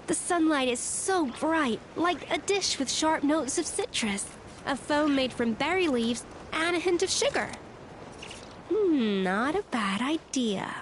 The sunlight is so bright, like a dish with sharp notes of citrus, a foam made from berry leaves, and a hint of sugar. Not a bad idea.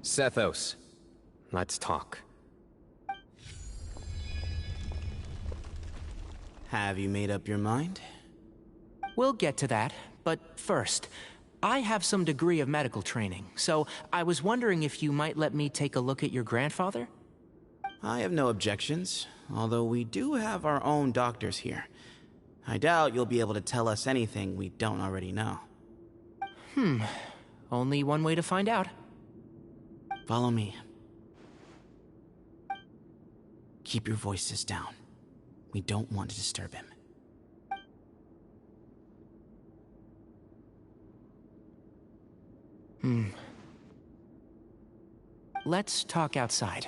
Sethos, let's talk. Have you made up your mind? We'll get to that, but first, I have some degree of medical training, so I was wondering if you might let me take a look at your grandfather? I have no objections, although we do have our own doctors here. I doubt you'll be able to tell us anything we don't already know. Only one way to find out. Follow me. Keep your voices down. We don't want to disturb him. Let's talk outside.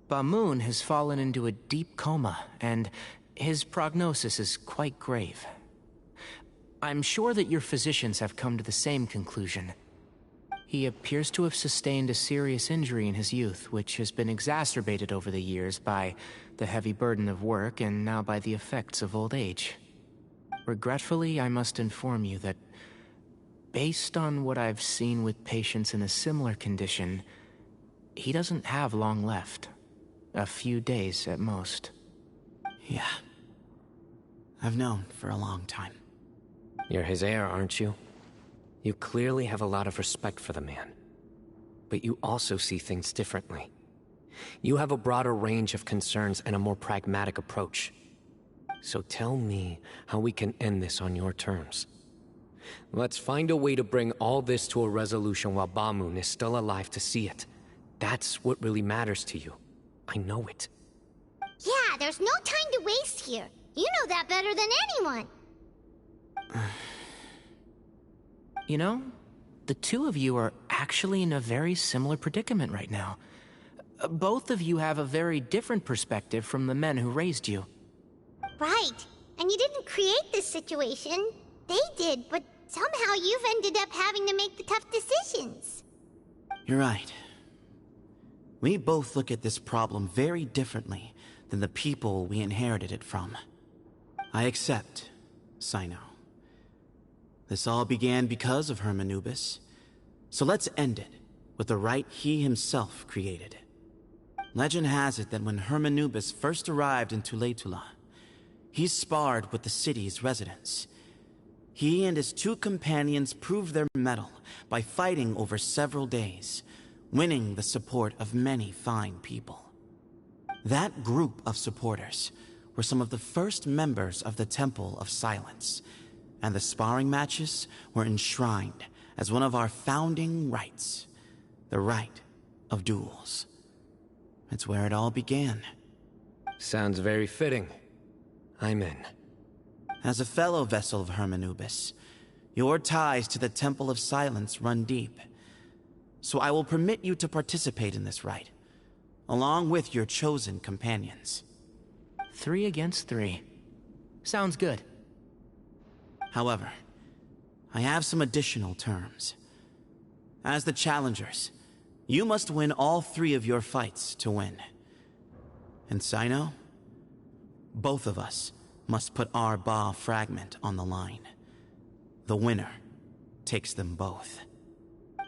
Bamoon has fallen into a deep coma, and his prognosis is quite grave. I'm sure that your physicians have come to the same conclusion. He appears to have sustained a serious injury in his youth, which has been exacerbated over the years by the heavy burden of work and now by the effects of old age. Regretfully, I must inform you that, based on what I've seen with patients in a similar condition, he doesn't have long left. A few days at most. Yeah. I've known for a long time. You're his heir, aren't you? You clearly have a lot of respect for the man. But you also see things differently. You have a broader range of concerns and a more pragmatic approach. So tell me how we can end this on your terms. Let's find a way to bring all this to a resolution while Bamoon is still alive to see it. That's what really matters to you. I know it. Yeah, there's no time to waste here. You know that better than anyone. You know, the two of you are actually in a very similar predicament right now. Both of you have a very different perspective from the men who raised you. Right. And you didn't create this situation. They did, but somehow you've ended up having to make the tough decisions. You're right. We both look at this problem very differently than the people we inherited it from. I accept, Sino. This all began because of Hermanubis. So let's end it with the rite he himself created. Legend has it that when Hermanubis first arrived in Tuletula, he sparred with the city's residents. He and his two companions proved their mettle by fighting over several days, winning the support of many fine people. That group of supporters were some of the first members of the Temple of Silence, and the sparring matches were enshrined as one of our founding rights, the right of duels. It's where it all began. Sounds very fitting. I'm in. As a fellow vessel of Hermanubis, your ties to the Temple of Silence run deep. So I will permit you to participate in this rite, along with your chosen companions. 3 against 3. Sounds good. However, I have some additional terms. As the challengers, you must win all 3 of your fights to win. And Sino, both of us must put our Ba fragment on the line. The winner takes them both.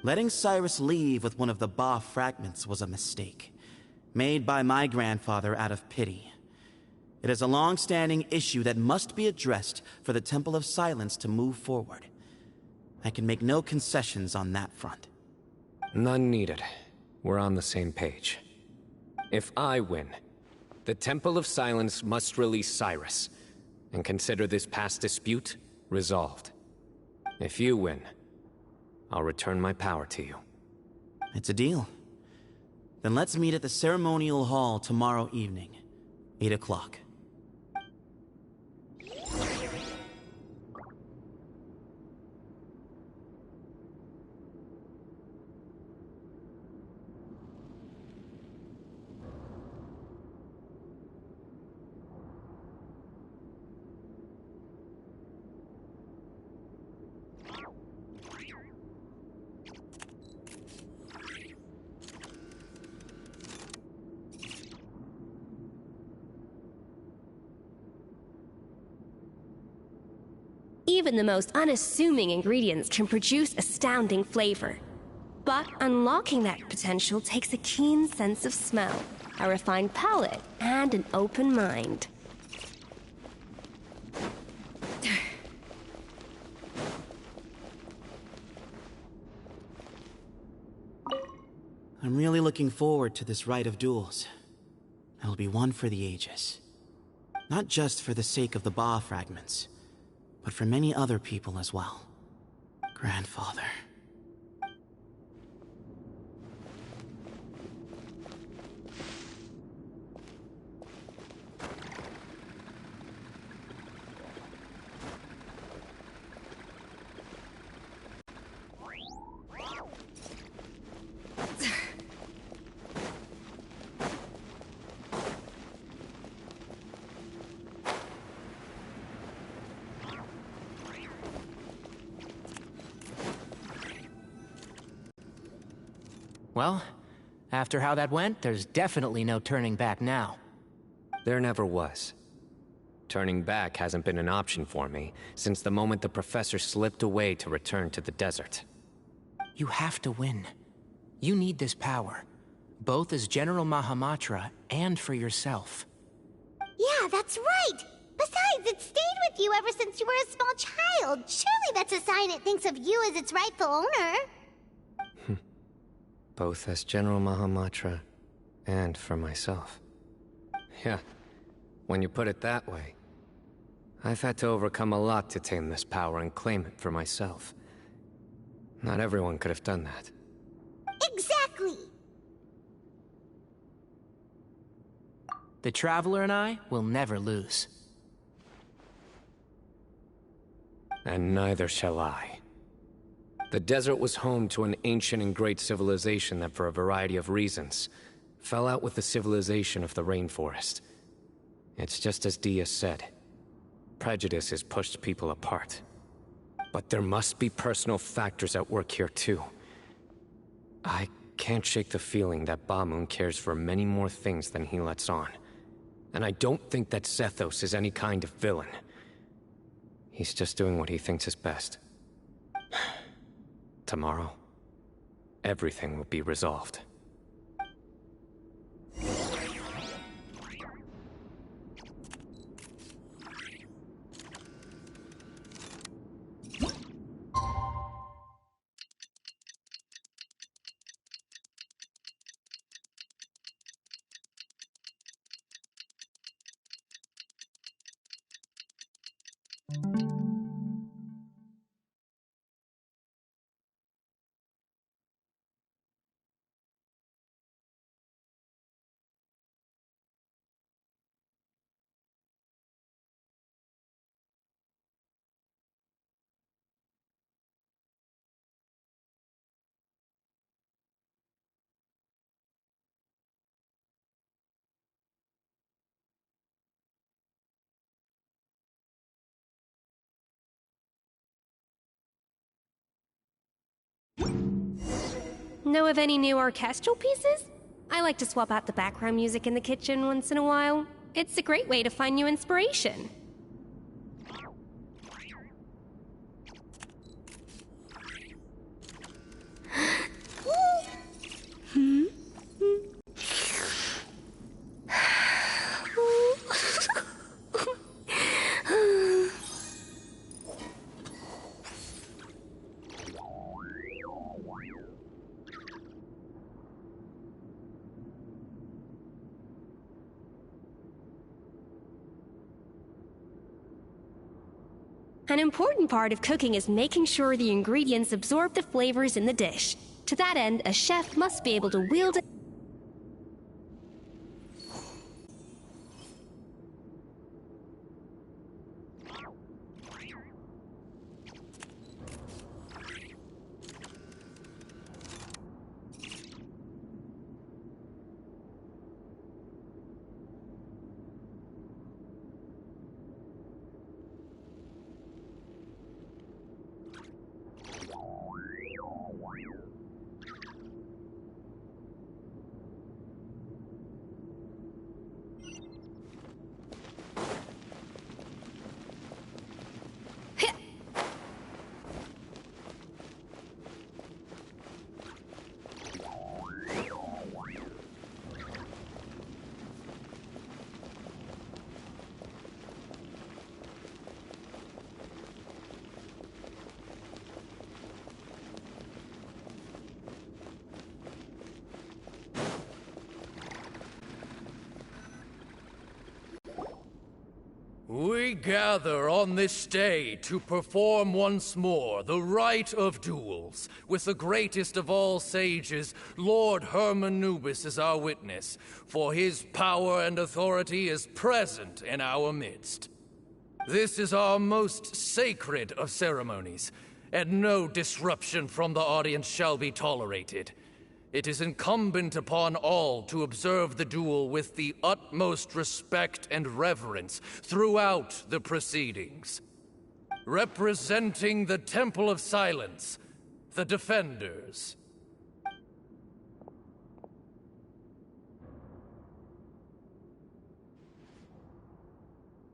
Letting Cyrus leave with one of the Ba fragments was a mistake, made by my grandfather out of pity. It is a long-standing issue that must be addressed for the Temple of Silence to move forward. I can make no concessions on that front. None needed. We're on the same page. If I win, the Temple of Silence must release Cyrus, and consider this past dispute resolved. If you win, I'll return my power to you. It's a deal. Then let's meet at the ceremonial hall tomorrow evening, 8 o'clock. Even the most unassuming ingredients can produce astounding flavor. But unlocking that potential takes a keen sense of smell, a refined palate, and an open mind. I'm really looking forward to this rite of duels. It'll be one for the ages. Not just for the sake of the Ba fragments, but for many other people as well. Grandfather. Well, after how that went, there's definitely no turning back now. There never was. Turning back hasn't been an option for me since the moment the professor slipped away to return to the desert. You have to win. You need this power, both as General Mahamatra and for yourself. Yeah, that's right! Besides, it stayed with you ever since you were a small child. Surely that's a sign it thinks of you as its rightful owner. Both as General Mahamatra and for myself. Yeah, when you put it that way, I've had to overcome a lot to tame this power and claim it for myself. Not everyone could have done that. Exactly! The Traveler and I will never lose. And neither shall I. The desert was home to an ancient and great civilization that, for a variety of reasons, fell out with the civilization of the rainforest. It's just as Dia said. Prejudice has pushed people apart. But there must be personal factors at work here too. I can't shake the feeling that Bamoon cares for many more things than he lets on. And I don't think that Zethos is any kind of villain. He's just doing what he thinks is best. Tomorrow, everything will be resolved. Know of any new orchestral pieces? I like to swap out the background music in the kitchen once in a while. It's a great way to find new inspiration. An important part of cooking is making sure the ingredients absorb the flavors in the dish. To that end, a chef must be able to wield it. We gather on this day to perform once more the rite of duels, with the greatest of all sages, Lord Hermanubis, as our witness, for his power and authority is present in our midst. This is our most sacred of ceremonies, and no disruption from the audience shall be tolerated. It is incumbent upon all to observe the duel with the utmost respect and reverence throughout the proceedings. Representing the Temple of Silence, the Defenders.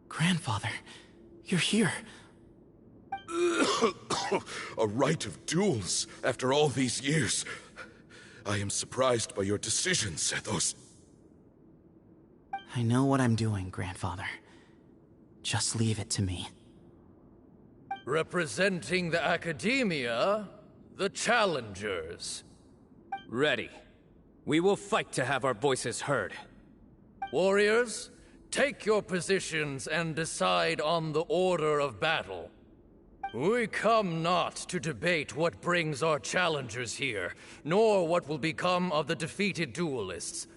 Grandfather, you're here. A rite of duels after all these years. I am surprised by your decision, Sethos. I know what I'm doing, Grandfather. Just leave it to me. Representing the Academia, the Challengers. Ready. We will fight to have our voices heard. Warriors, take your positions and decide on the order of battle. We come not to debate what brings our challengers here, nor what will become of the defeated duelists.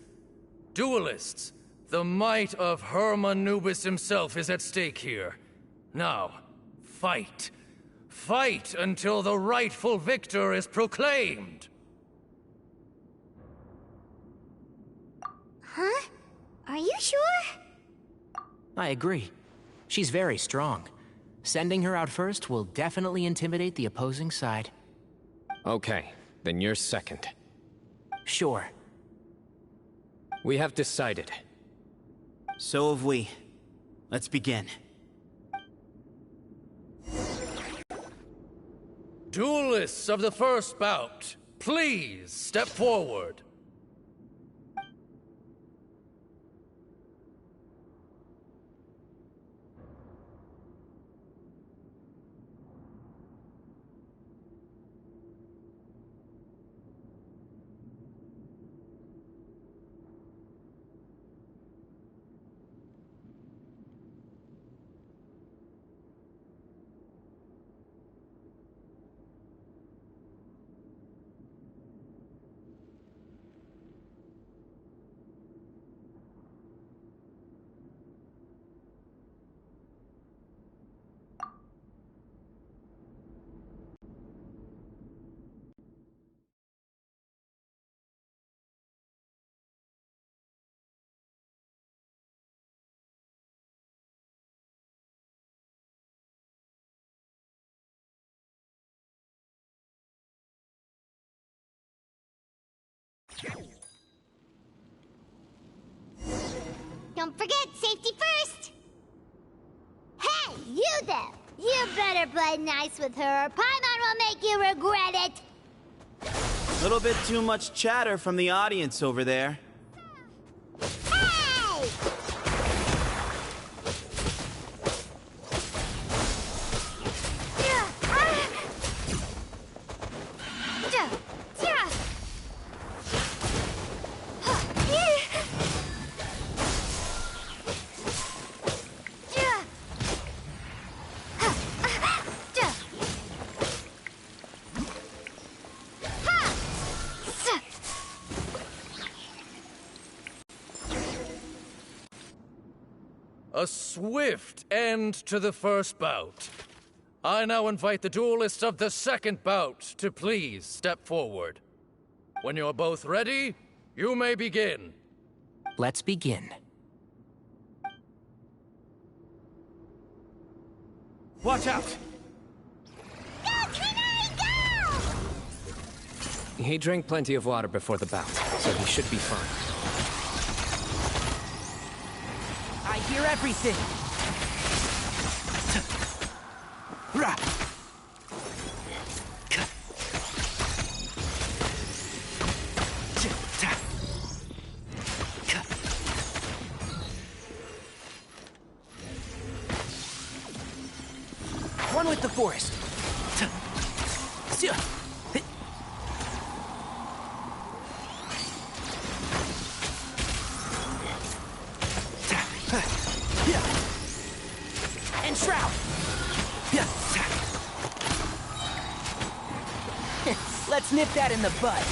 Duelists, the might of Hermanubis himself is at stake here. Now, fight. Fight until the rightful victor is proclaimed! Huh? Are you sure? I agree. She's very strong. Sending her out first will definitely intimidate the opposing side. Okay, then you're second. Sure. We have decided. So have we. Let's begin. Duelists of the first bout, please step forward. Don't forget, safety first! Hey, you there! You better play nice with her, or Paimon will make you regret it! Little bit too much chatter from the audience over there. Hey! A swift end to the first bout. I now invite the duelists of the second bout to please step forward. When you're both ready, you may begin. Let's begin. Watch out! Go, Canary, go! He drank plenty of water before the bout, so he should be fine. I hear everything. One with the forest. And Shroud! Let's nip that in the bud.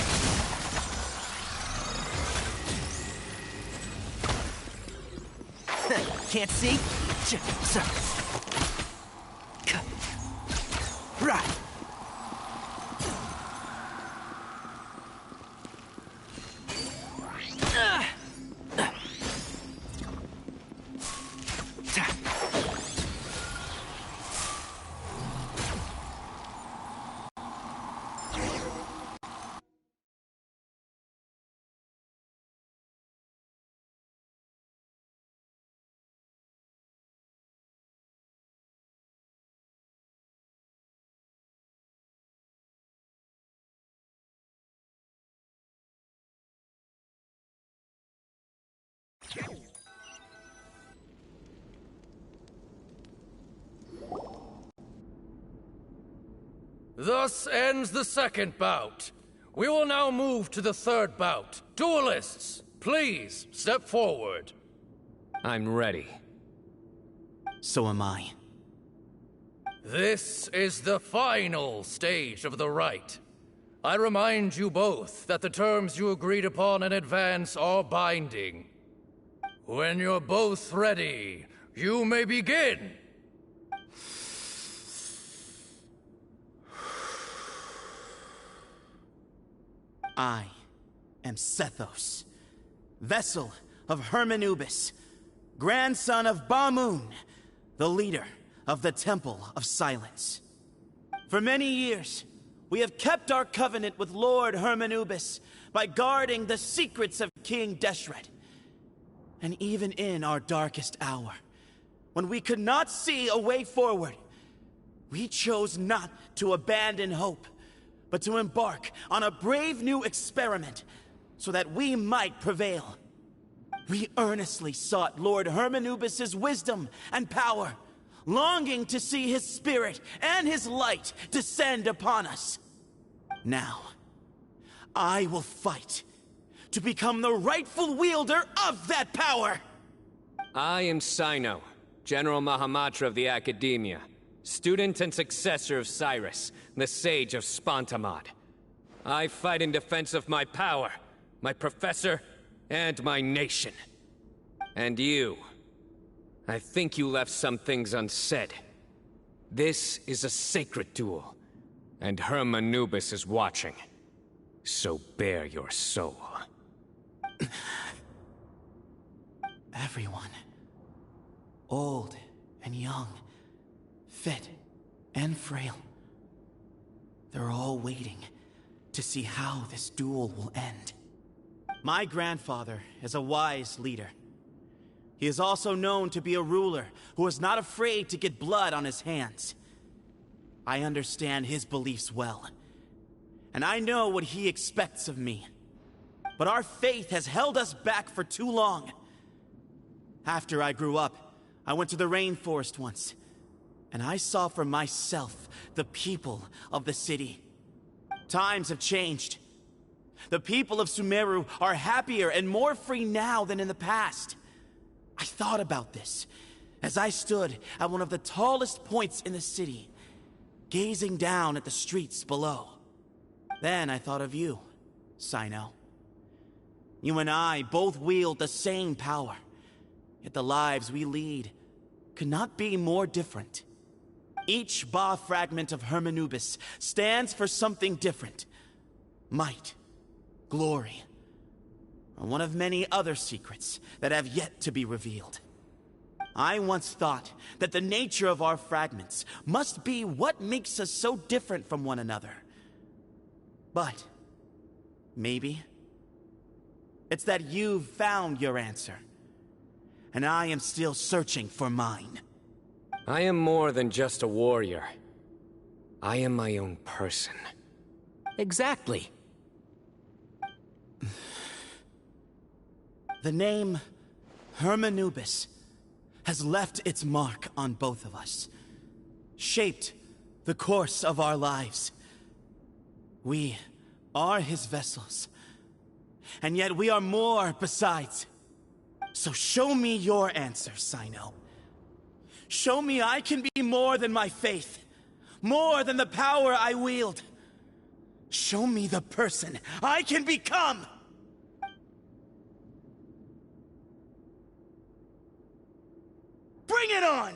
Can't see? Right. Thus ends the second bout. We will now move to the third bout. Duelists, please step forward. I'm ready. So am I. This is the final stage of the rite. I remind you both that the terms you agreed upon in advance are binding. When you're both ready, you may begin. I am Sethos, vessel of Hermanubis, grandson of Bamoon, the leader of the Temple of Silence. For many years, we have kept our covenant with Lord Hermanubis by guarding the secrets of King Deshret. And even in our darkest hour, when we could not see a way forward, we chose not to abandon hope, but to embark on a brave new experiment so that we might prevail. We earnestly sought Lord Hermanubis' wisdom and power, longing to see his spirit and his light descend upon us. Now, I will fight to become the rightful wielder of that power! I am Sino, General Mahamatra of the Academia, student and successor of Cyrus, the Sage of Spontamod. I fight in defense of my power, my professor, and my nation. And you, I think you left some things unsaid. This is a sacred duel, and Hermanubis is watching. So bare your soul. Everyone, old and young, fit and frail, they're all waiting to see how this duel will end. My grandfather is a wise leader. He is also known to be a ruler who is not afraid to get blood on his hands. I understand his beliefs well, and I know what he expects of me. But our faith has held us back for too long. After I grew up, I went to the rainforest once, and I saw for myself the people of the city. Times have changed. The people of Sumeru are happier and more free now than in the past. I thought about this as I stood at one of the tallest points in the city, gazing down at the streets below. Then I thought of you, Sino. You and I both wield the same power, yet the lives we lead could not be more different. Each Ba fragment of Hermanubis stands for something different. Might, glory, and one of many other secrets that have yet to be revealed. I once thought that the nature of our fragments must be what makes us so different from one another. But maybe it's that you've found your answer, and I am still searching for mine. I am more than just a warrior. I am my own person. Exactly. The name Hermanubis has left its mark on both of us, shaped the course of our lives. We are his vessels, and yet we are more besides. So show me your answer, Sino. Show me I can be more than my faith, more than the power I wield. Show me the person I can become! Bring it on!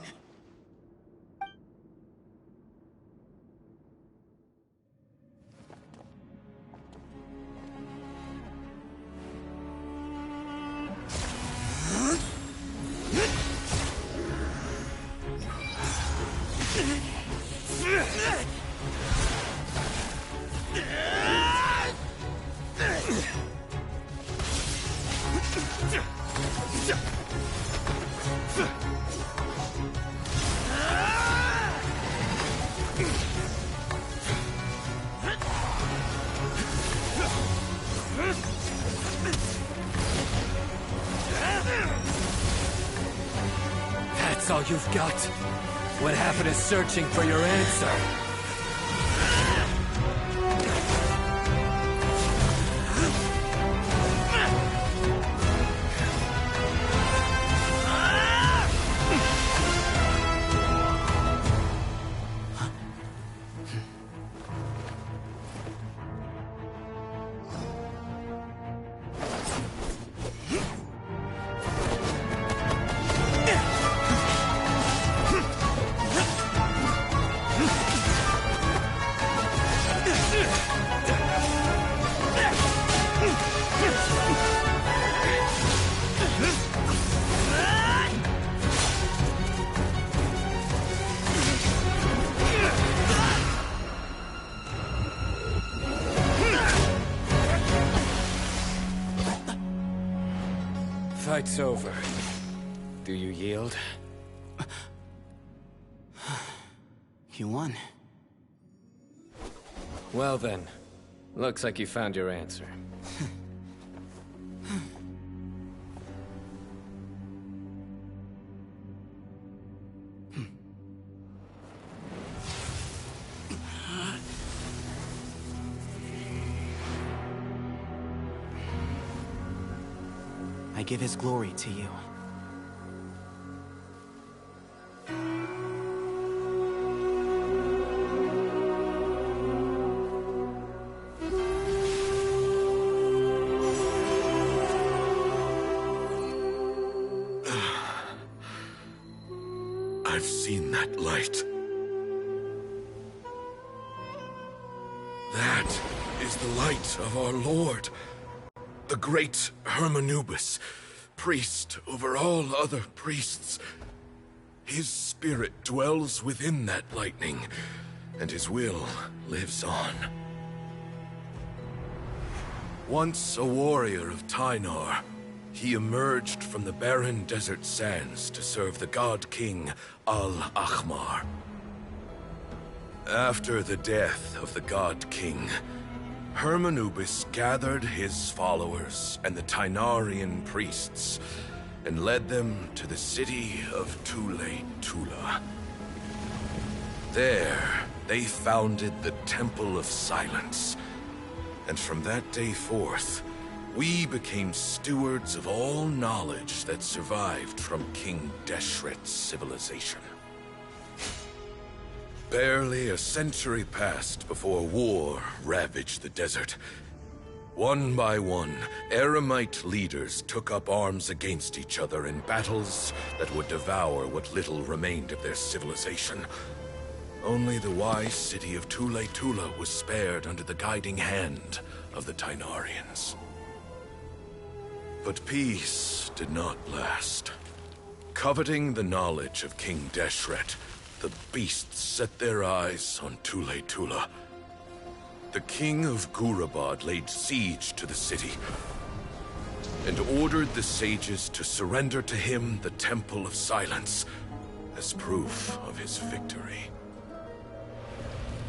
That's all you've got? What happened to searching for your answer? Fight's over. Do you yield? You won. Well then, looks like you found your answer. I give his glory to you. I've seen that light. That is the light of our Lord, the great Hermanubis, priest over all other priests. His spirit dwells within that lightning, and his will lives on. Once a warrior of Tynar, he emerged from the barren desert sands to serve the god king Al-Ahmar. After the death of the god king, Hermanubis gathered his followers and the Tainarian priests and led them to the city of Tule-Tula. There, they founded the Temple of Silence, and from that day forth, we became stewards of all knowledge that survived from King Deshret's civilization. Barely a century passed before war ravaged the desert. One by one, Eremite leaders took up arms against each other in battles that would devour what little remained of their civilization. Only the wise city of Tule-Tula was spared under the guiding hand of the Tainarians. But peace did not last. Coveting the knowledge of King Deshret, the beasts set their eyes on Tule-Tula. The king of Gurabad laid siege to the city and ordered the sages to surrender to him the Temple of Silence as proof of his victory.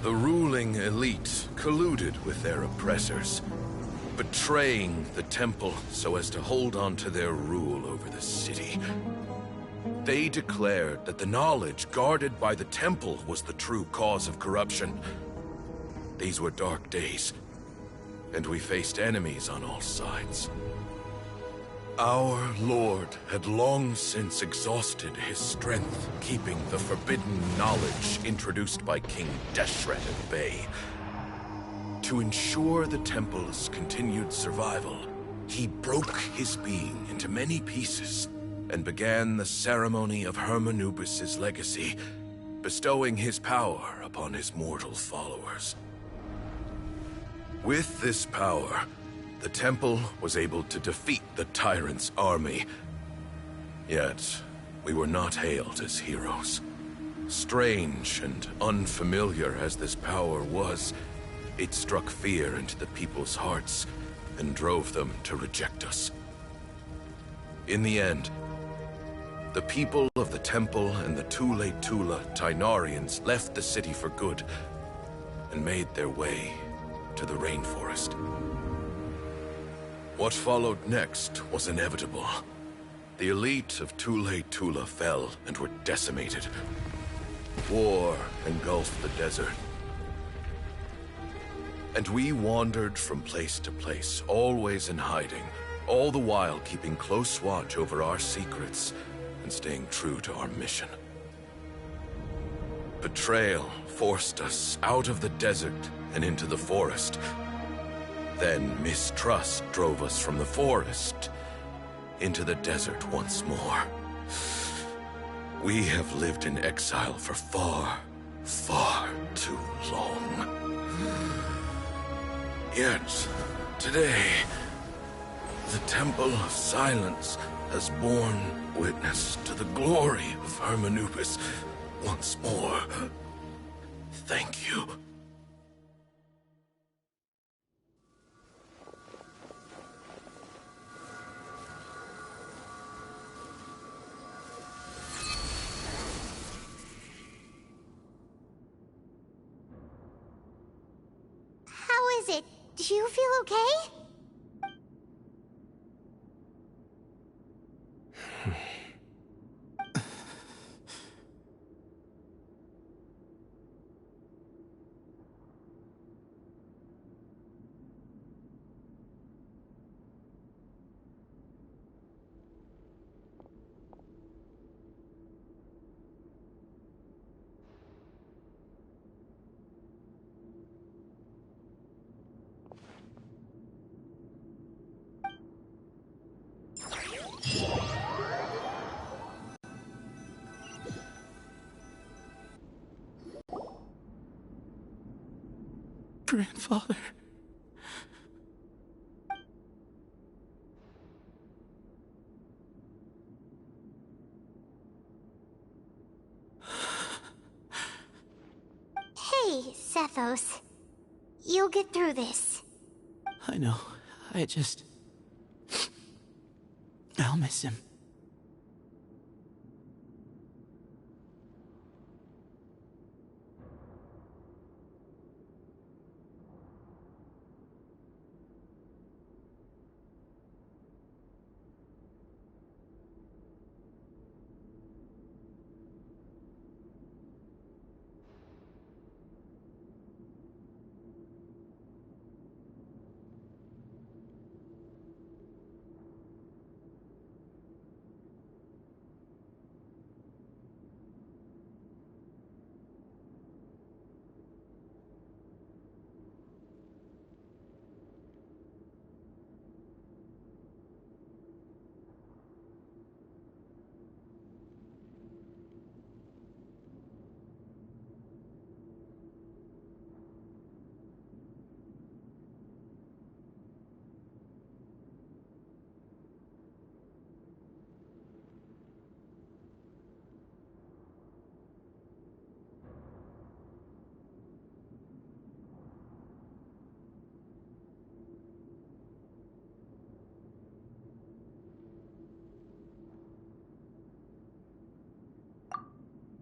The ruling elite colluded with their oppressors, betraying the temple so as to hold on to their rule over the city. They declared that the knowledge guarded by the temple was the true cause of corruption. These were dark days, and we faced enemies on all sides. Our lord had long since exhausted his strength, keeping the forbidden knowledge introduced by King Deshret at bay. To ensure the temple's continued survival, he broke his being into many pieces and began the ceremony of Hermanubis' legacy, bestowing his power upon his mortal followers. With this power, the temple was able to defeat the tyrant's army. Yet, we were not hailed as heroes. Strange and unfamiliar as this power was, it struck fear into the people's hearts and drove them to reject us. In the end, the people of the temple and the Tule-Tula Tainarians left the city for good and made their way to the rainforest. What followed next was inevitable. The elite of Tule-Tula fell and were decimated. War engulfed the desert. And we wandered from place to place, always in hiding, all the while keeping close watch over our secrets and staying true to our mission. Betrayal forced us out of the desert and into the forest. Then mistrust drove us from the forest into the desert once more. We have lived in exile for far, far too long. Yet, today, the Temple of Silence has borne witness to the glory of Hermanubis once more. Thank you. How is it? Do you feel okay? Grandfather. Hey, Sethos. You'll get through this. I know. I just... I'll miss him.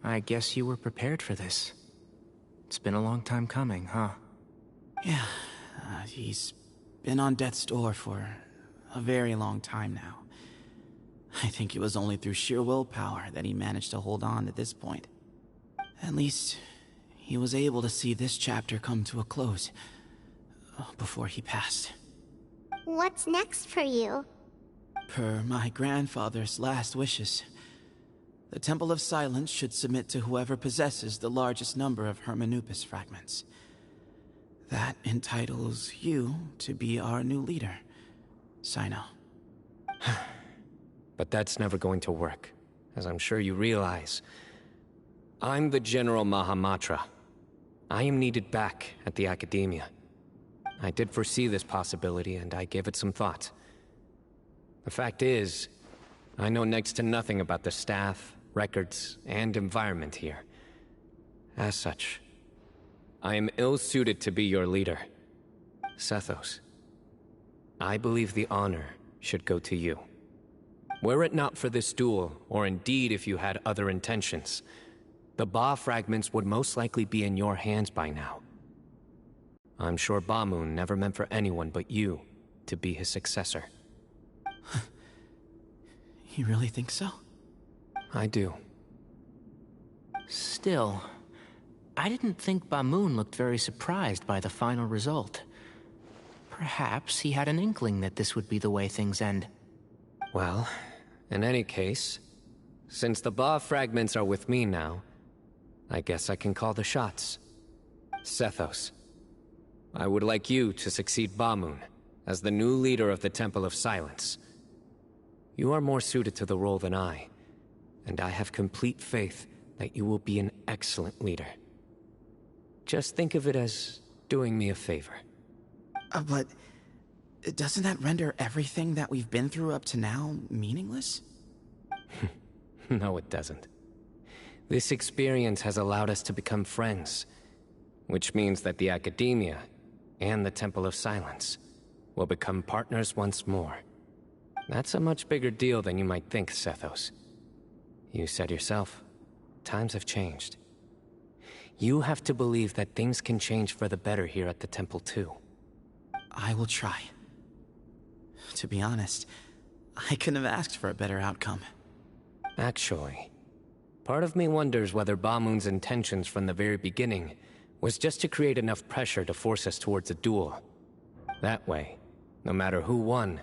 I guess you were prepared for this. It's been a long time coming, huh? Yeah, he's been on death's door for a very long time now. I think it was only through sheer willpower that he managed to hold on to this point. At least, he was able to see this chapter come to a close before he passed. What's next for you? Per my grandfather's last wishes, the Temple of Silence should submit to whoever possesses the largest number of Hermanubis fragments. That entitles you to be our new leader, Sino. But that's never going to work, as I'm sure you realize. I'm the General Mahamatra. I am needed back at the Academia. I did foresee this possibility, and I gave it some thought. The fact is, I know next to nothing about the staff, records, and environment here. As such, I am ill-suited to be your leader. Sethos, I believe the honor should go to you. Were it not for this duel, or indeed if you had other intentions, the Ba fragments would most likely be in your hands by now. I'm sure Bamoon never meant for anyone but you to be his successor. You really think so? I do. Still, I didn't think Bamoon looked very surprised by the final result. Perhaps he had an inkling that this would be the way things end. Well, in any case, since the Ba fragments are with me now, I guess I can call the shots. Sethos, I would like you to succeed Bamoon as the new leader of the Temple of Silence. You are more suited to the role than I, and I have complete faith that you will be an excellent leader. Just think of it as doing me a favor. But doesn't that render everything that we've been through up to now meaningless? No, it doesn't. This experience has allowed us to become friends, which means that the Academia and the Temple of Silence will become partners once more. That's a much bigger deal than you might think, Sethos. You said yourself, times have changed. You have to believe that things can change for the better here at the Temple too. I will try. To be honest, I couldn't have asked for a better outcome. Actually, part of me wonders whether Bamoon's intentions from the very beginning was just to create enough pressure to force us towards a duel. That way, no matter who won,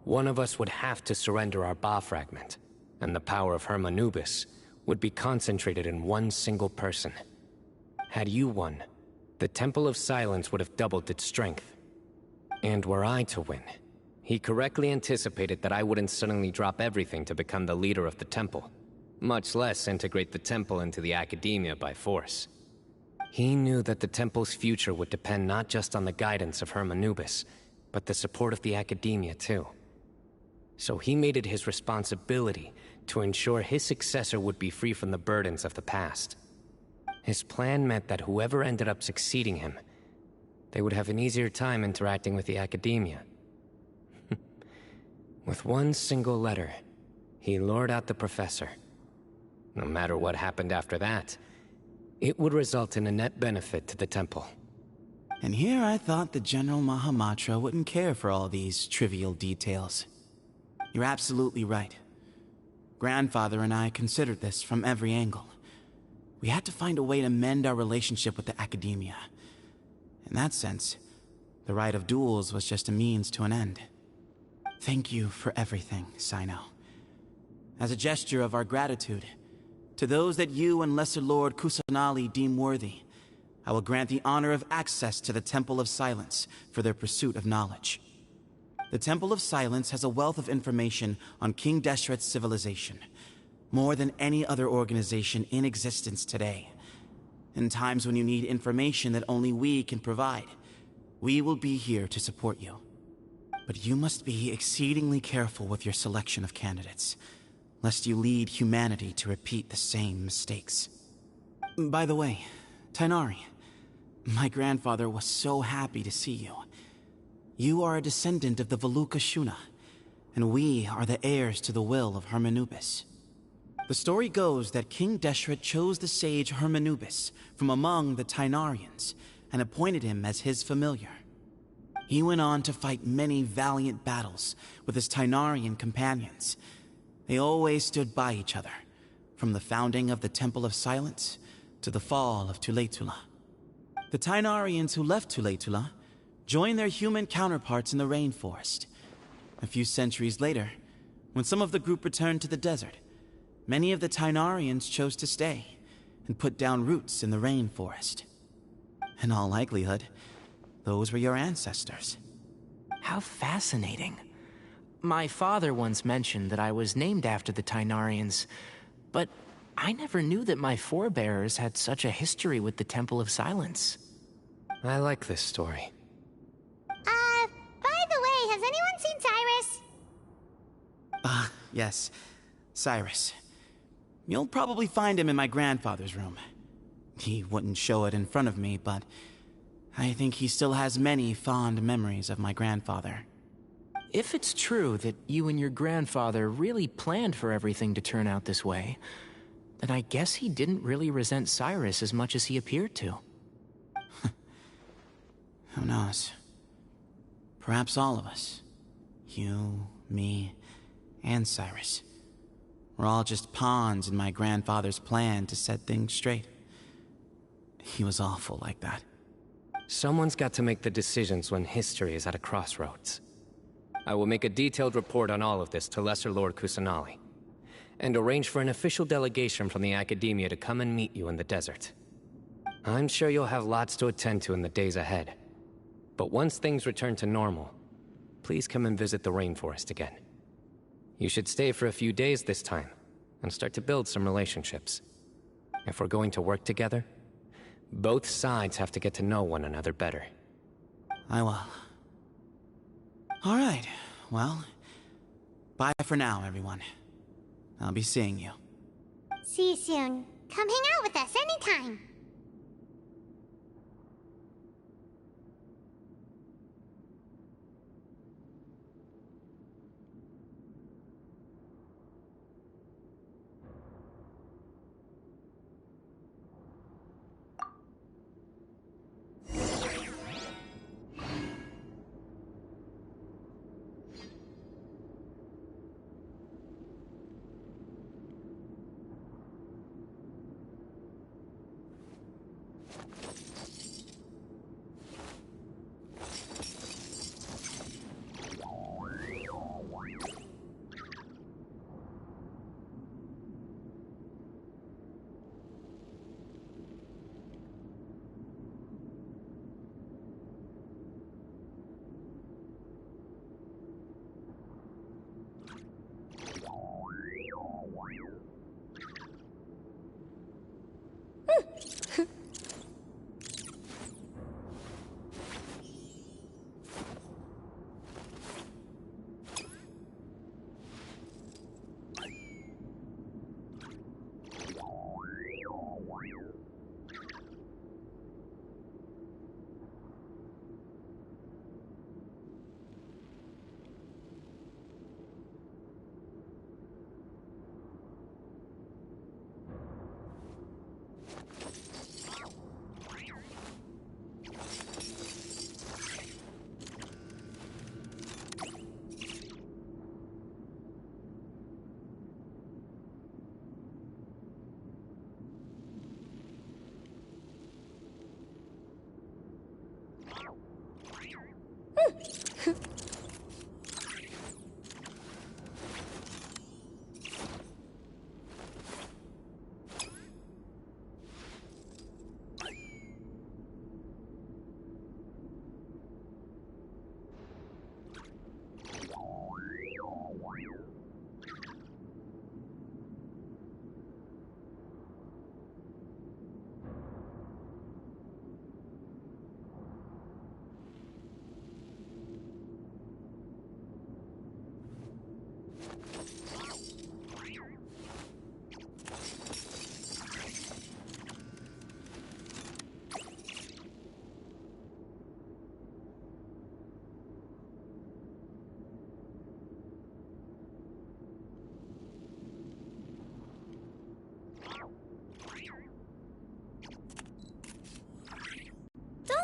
one of us would have to surrender our Ba fragment, and the power of Hermanubis would be concentrated in one single person. Had you won, the Temple of Silence would have doubled its strength. And were I to win, he correctly anticipated that I wouldn't suddenly drop everything to become the leader of the Temple, much less integrate the Temple into the Academia by force. He knew that the Temple's future would depend not just on the guidance of Hermanubis, but the support of the Academia too. So he made it his responsibility to ensure his successor would be free from the burdens of the past. His plan meant that whoever ended up succeeding him, they would have an easier time interacting with the Academia. With one single letter, he lured out the professor. No matter what happened after that, it would result in a net benefit to the temple. And here I thought the General Mahamatra wouldn't care for all these trivial details. You're absolutely right. Grandfather and I considered this from every angle. We had to find a way to mend our relationship with the academia. In that sense, the right of duels was just a means to an end. Thank you for everything, Sino. As a gesture of our gratitude, to those that you and Lesser Lord Kusanali deem worthy, I will grant the honor of access to the Temple of Silence for their pursuit of knowledge. The Temple of Silence has a wealth of information on King Deshret's civilization, more than any other organization in existence today. In times when you need information that only we can provide, we will be here to support you. But you must be exceedingly careful with your selection of candidates, lest you lead humanity to repeat the same mistakes. By the way, Tainari, my grandfather was so happy to see you. You are a descendant of the Veluca Shuna, and we are the heirs to the will of Hermanubis. The story goes that King Deshret chose the sage Hermanubis from among the Tainarians and appointed him as his familiar. He went on to fight many valiant battles with his Tainarian companions. They always stood by each other, from the founding of the Temple of Silence to the fall of Tuletula. The Tainarians who left Tuletula joined their human counterparts in the rainforest. A few centuries later, when some of the group returned to the desert, many of the Tainarians chose to stay and put down roots in the rainforest. In all likelihood, those were your ancestors. How fascinating. My father once mentioned that I was named after the Tainarians, but I never knew that my forebears had such a history with the Temple of Silence. I like this story. By the way, has anyone seen Cyrus? Yes, Cyrus. You'll probably find him in my grandfather's room. He wouldn't show it in front of me, but I think he still has many fond memories of my grandfather. If it's true that you and your grandfather really planned for everything to turn out this way, then I guess he didn't really resent Cyrus as much as he appeared to. Who knows? Perhaps all of us. You, me, and Cyrus. We're all just pawns in my grandfather's plan to set things straight. He was awful like that. Someone's got to make the decisions when history is at a crossroads. I will make a detailed report on all of this to Lesser Lord Kusanali, and arrange for an official delegation from the Academia to come and meet you in the desert. I'm sure you'll have lots to attend to in the days ahead. But once things return to normal, please come and visit the rainforest again. You should stay for a few days this time, and start to build some relationships. If we're going to work together, both sides have to get to know one another better. I will. All right, well, bye for now, everyone. I'll be seeing you. See you soon. Come hang out with us anytime.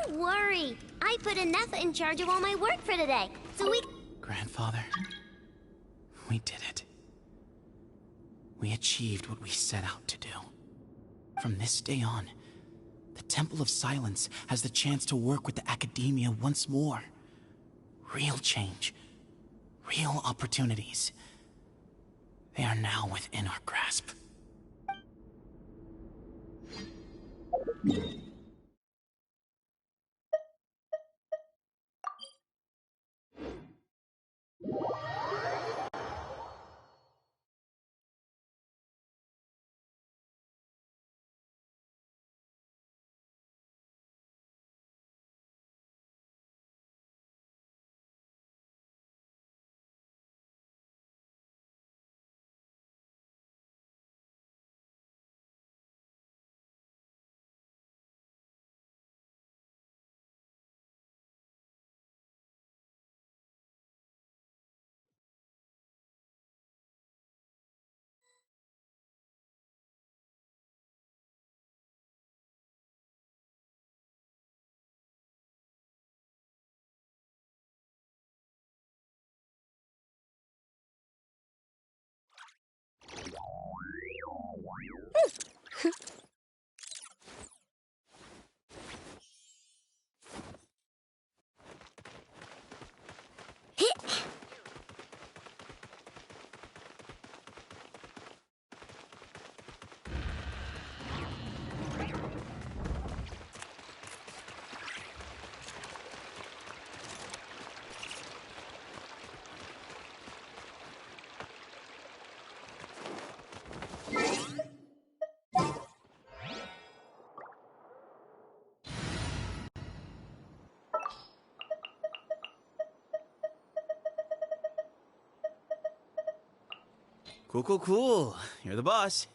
Don't worry. I put Anetha in charge of all my work for today, so we... Grandfather, we did it. We achieved what we set out to do. From this day on, the Temple of Silence has the chance to work with the Academia once more. Real change. Real opportunities. They are now within our grasp. Cool. You're the boss.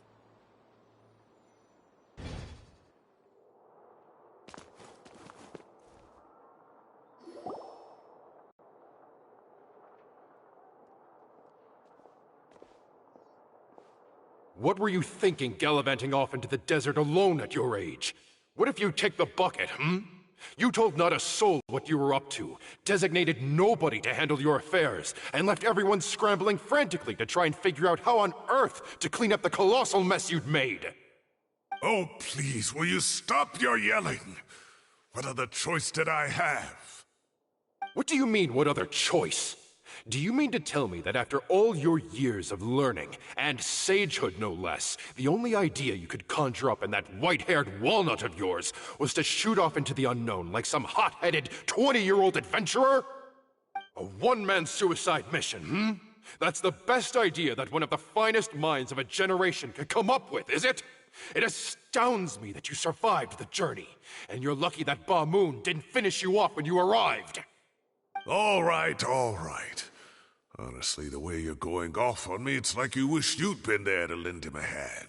What were you thinking gallivanting off into the desert alone at your age? What if you take the bucket, You told not a soul what you were up to, designated nobody to handle your affairs, and left everyone scrambling frantically to try and figure out how on earth to clean up the colossal mess you'd made. Oh, please, will you stop your yelling? What other choice did I have? What do you mean, what other choice? Do you mean to tell me that after all your years of learning, and sagehood no less, the only idea you could conjure up in that white-haired walnut of yours was to shoot off into the unknown like some hot-headed 20-year-old adventurer? A one-man suicide mission, That's the best idea that one of the finest minds of a generation could come up with, is it? It astounds me that you survived the journey, and you're lucky that Ba Moon didn't finish you off when you arrived. All right. Honestly, the way you're going off on me, it's like you wish you'd been there to lend him a hand.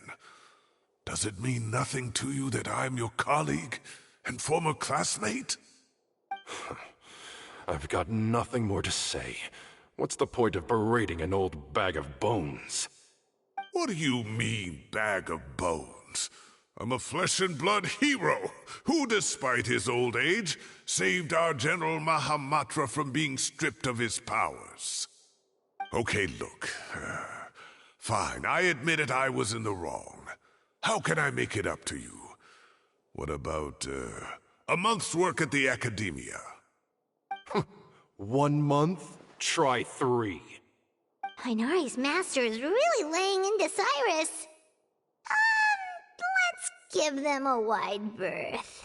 Does it mean nothing to you that I'm your colleague and former classmate? I've got nothing more to say. What's the point of berating an old bag of bones? What do you mean, bag of bones? I'm a flesh and blood hero who, despite his old age, saved our General Mahamatra from being stripped of his powers. Okay, look. Fine, I admit it, I was in the wrong. How can I make it up to you? What about, a month's work at the Academia? 1 month? Try 3. Inari's master is really laying into Cyrus. Let's give them a wide berth.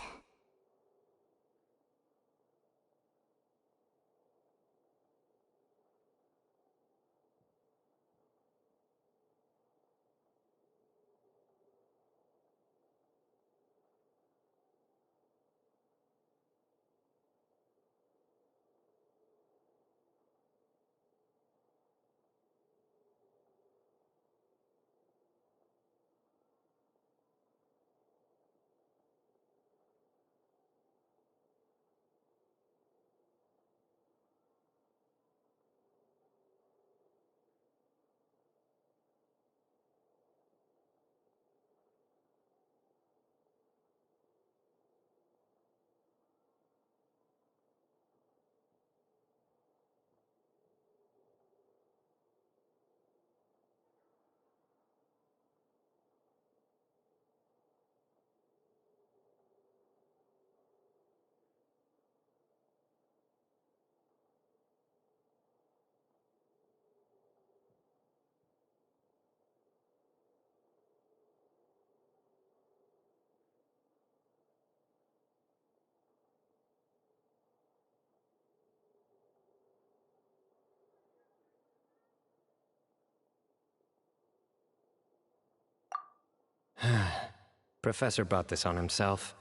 Professor brought this on himself.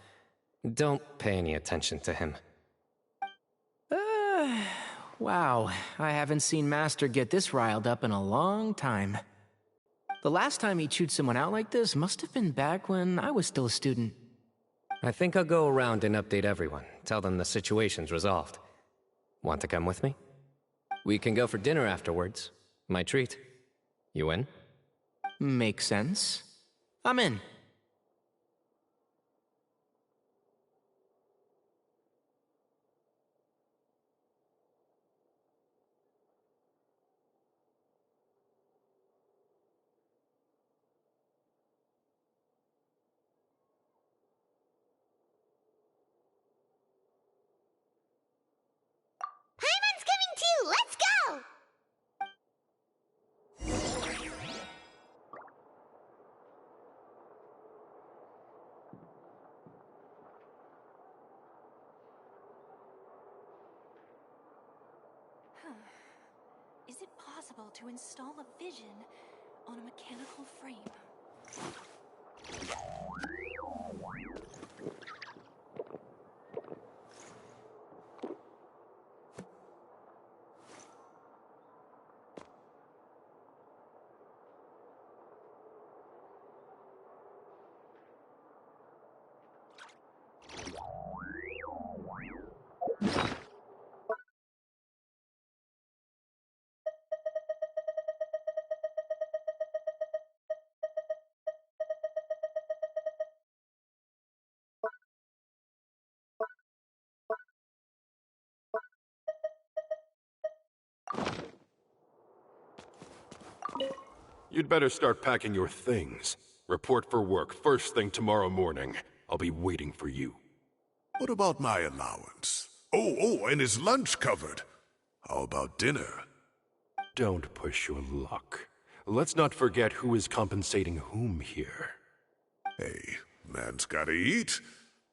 Don't pay any attention to him. Wow, I haven't seen Master get this riled up in a long time. The last time he chewed someone out like this must have been back when I was still a student. I think I'll go around and update everyone. Tell them the situation's resolved. Want to come with me? We can go for dinner afterwards. My treat. You in? Makes sense. I'm in. Paimon's coming too! Let's go! Is it possible to install a vision on a mechanical frame? You'd better start packing your things. Report for work first thing tomorrow morning. I'll be waiting for you. What about my allowance? Oh, and is lunch covered? How about dinner? Don't push your luck. Let's not forget who is compensating whom here. Hey, man's gotta eat.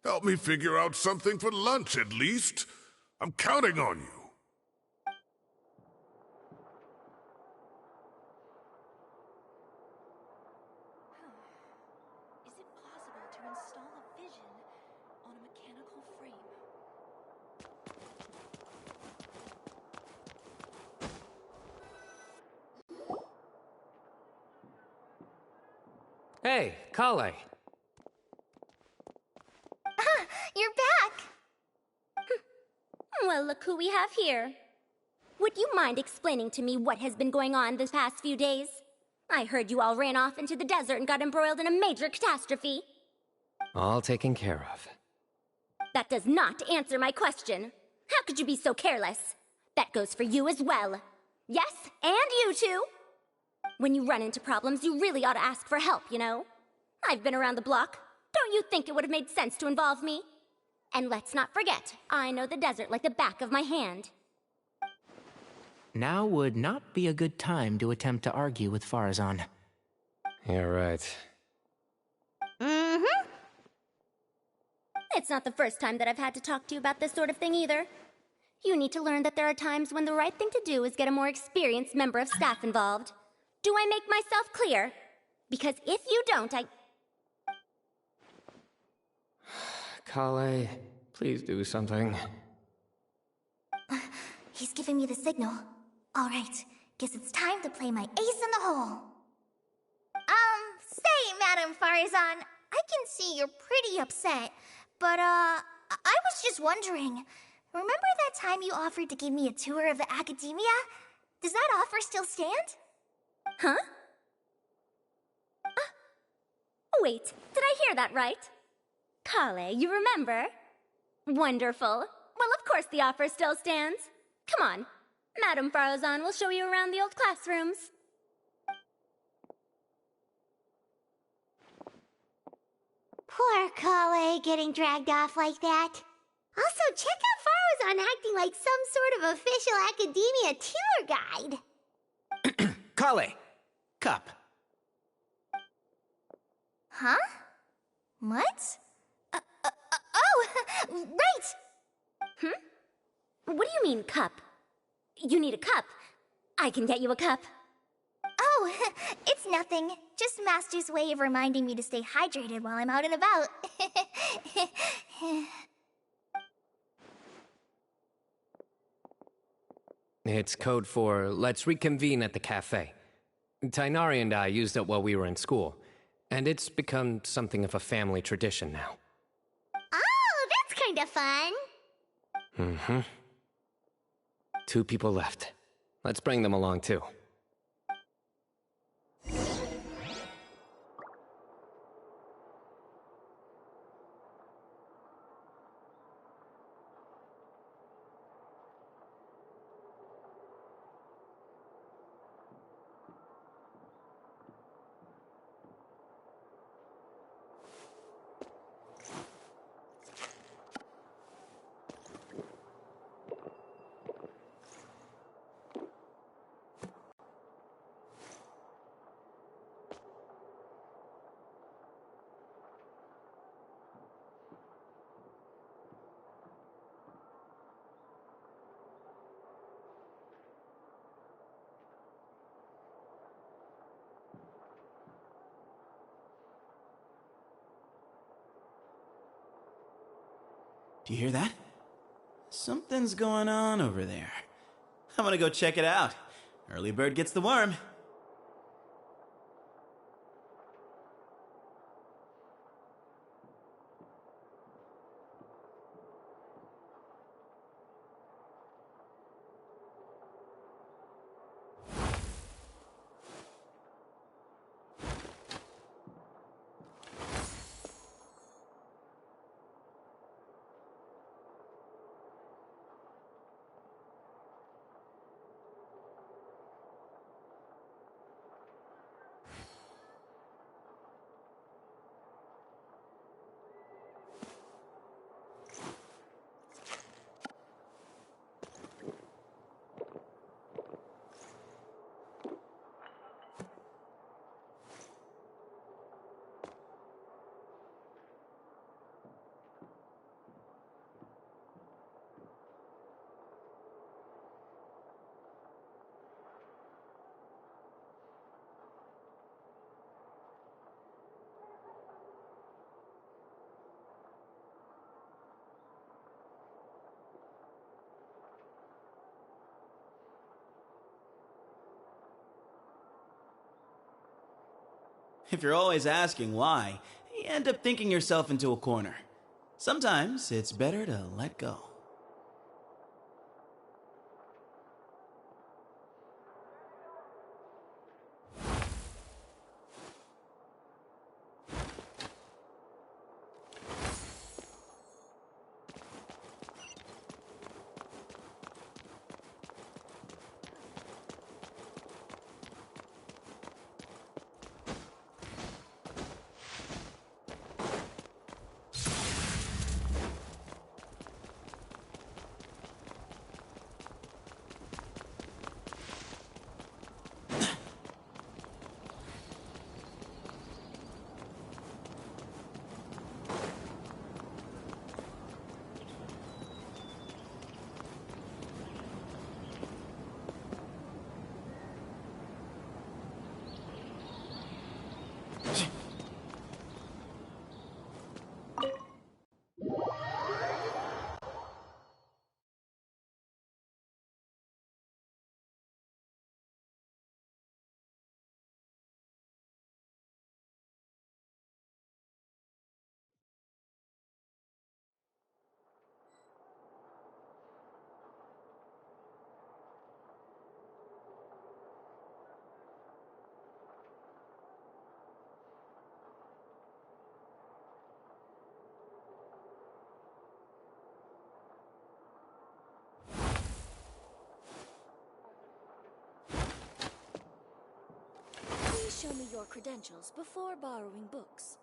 Help me figure out something for lunch at least. I'm counting on you. Is it possible to install a vision on a mechanical frame? Hey, Kale. You're back! Well, look who we have here. Would you mind explaining to me what has been going on this past few days? I heard you all ran off into the desert and got embroiled in a major catastrophe. All taken care of. That does not answer my question. How could you be so careless? That goes for you as well. Yes, and you too. When you run into problems, you really ought to ask for help, you know? I've been around the block. Don't you think it would have made sense to involve me? And let's not forget, I know the desert like the back of my hand. Now would not be a good time to attempt to argue with Farazan. You're right. Mm-hmm. It's not the first time that I've had to talk to you about this sort of thing either. You need to learn that there are times when the right thing to do is get a more experienced member of staff involved. Do I make myself clear? Because if you don't, Kale, please do something. He's giving me the signal. All right, guess it's time to play my ace in the hole. Say, Madam Farazan, I can see you're pretty upset, but, I was just wondering, remember that time you offered to give me a tour of the academia? Does that offer still stand? Huh? Wait, did I hear that right? Kale, you remember? Wonderful. Well, of course the offer still stands. Come on. Madam Farazan will show you around the old classrooms. Poor Kale getting dragged off like that. Also, check out Farazan acting like some sort of official academia tour guide. Kale! Cup. Huh? What? Oh, right! What do you mean, cup? You need a cup. I can get you a cup. Oh, it's nothing. Just Master's way of reminding me to stay hydrated while I'm out and about. It's code for let's reconvene at the cafe. Tainari and I used it while we were in school, and it's become something of a family tradition now. Oh, that's kind of fun. Mm-hmm. 2 people left. Let's bring them along too. Do you hear that? Something's going on over there. I'm gonna go check it out. Early bird gets the worm. If you're always asking why, you end up thinking yourself into a corner. Sometimes it's better to let go. Please show me your credentials before borrowing books.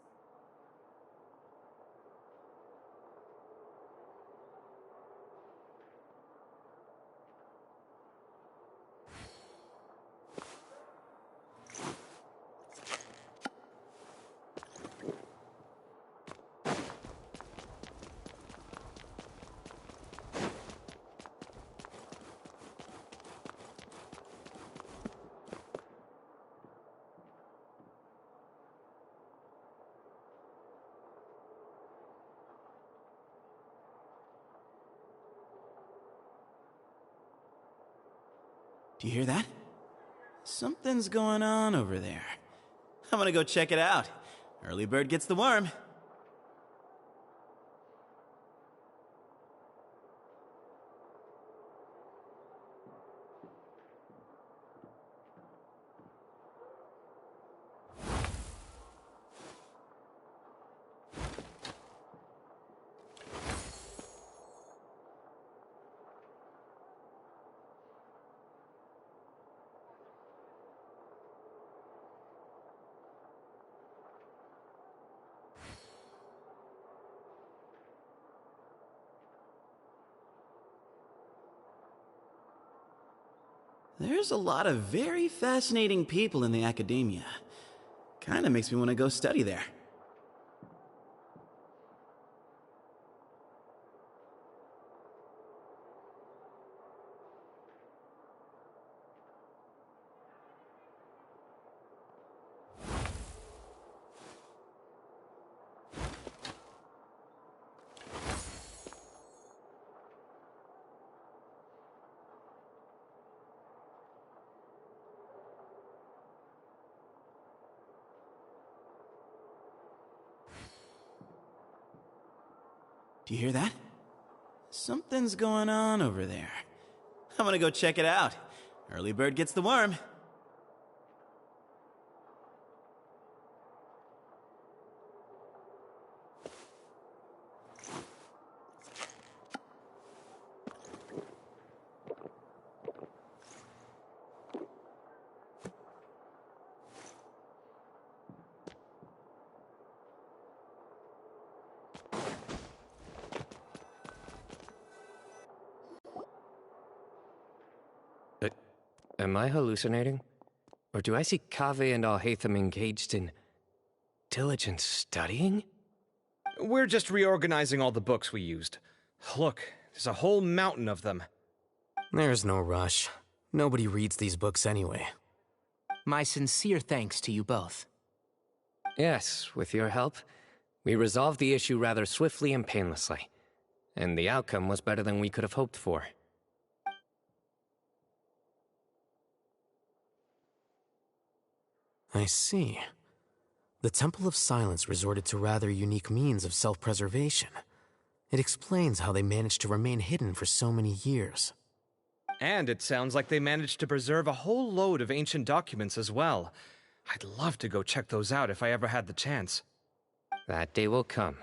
Do you hear that? Something's going on over there. I'm gonna go check it out. Early bird gets the worm. There's a lot of very fascinating people in the academia. Kinda makes me want to go study there. Do you hear that? Something's going on over there. I'm gonna go check it out. Early bird gets the worm. Am I hallucinating? Or do I see Kaveh and Alhaitham engaged in diligent studying? We're just reorganizing all the books we used. Look, there's a whole mountain of them. There's no rush. Nobody reads these books anyway. My sincere thanks to you both. Yes, with your help, we resolved the issue rather swiftly and painlessly. And the outcome was better than we could have hoped for. I see. The Temple of Silence resorted to rather unique means of self-preservation. It explains how they managed to remain hidden for so many years. And it sounds like they managed to preserve a whole load of ancient documents as well. I'd love to go check those out if I ever had the chance. That day will come.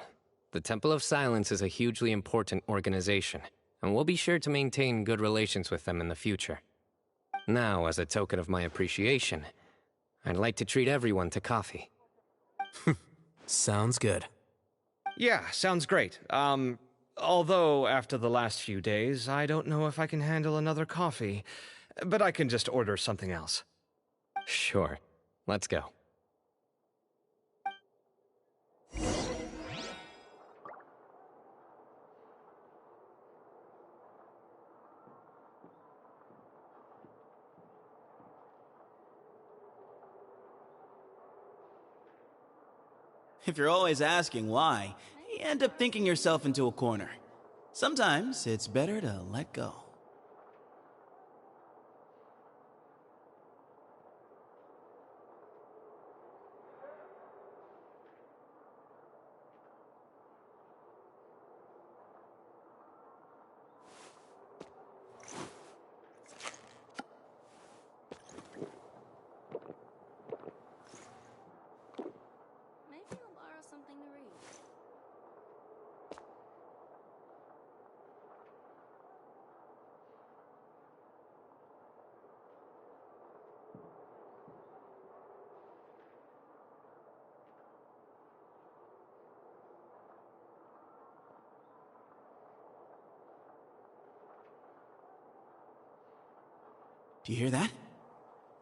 The Temple of Silence is a hugely important organization, and we'll be sure to maintain good relations with them in the future. Now, as a token of my appreciation, I'd like to treat everyone to coffee. Sounds good. Yeah, sounds great. Although after the last few days, I don't know if I can handle another coffee. But I can just order something else. Sure. Let's go. If you're always asking why, you end up thinking yourself into a corner. Sometimes it's better to let go. Maybe I'll borrow something to read. Do you hear that?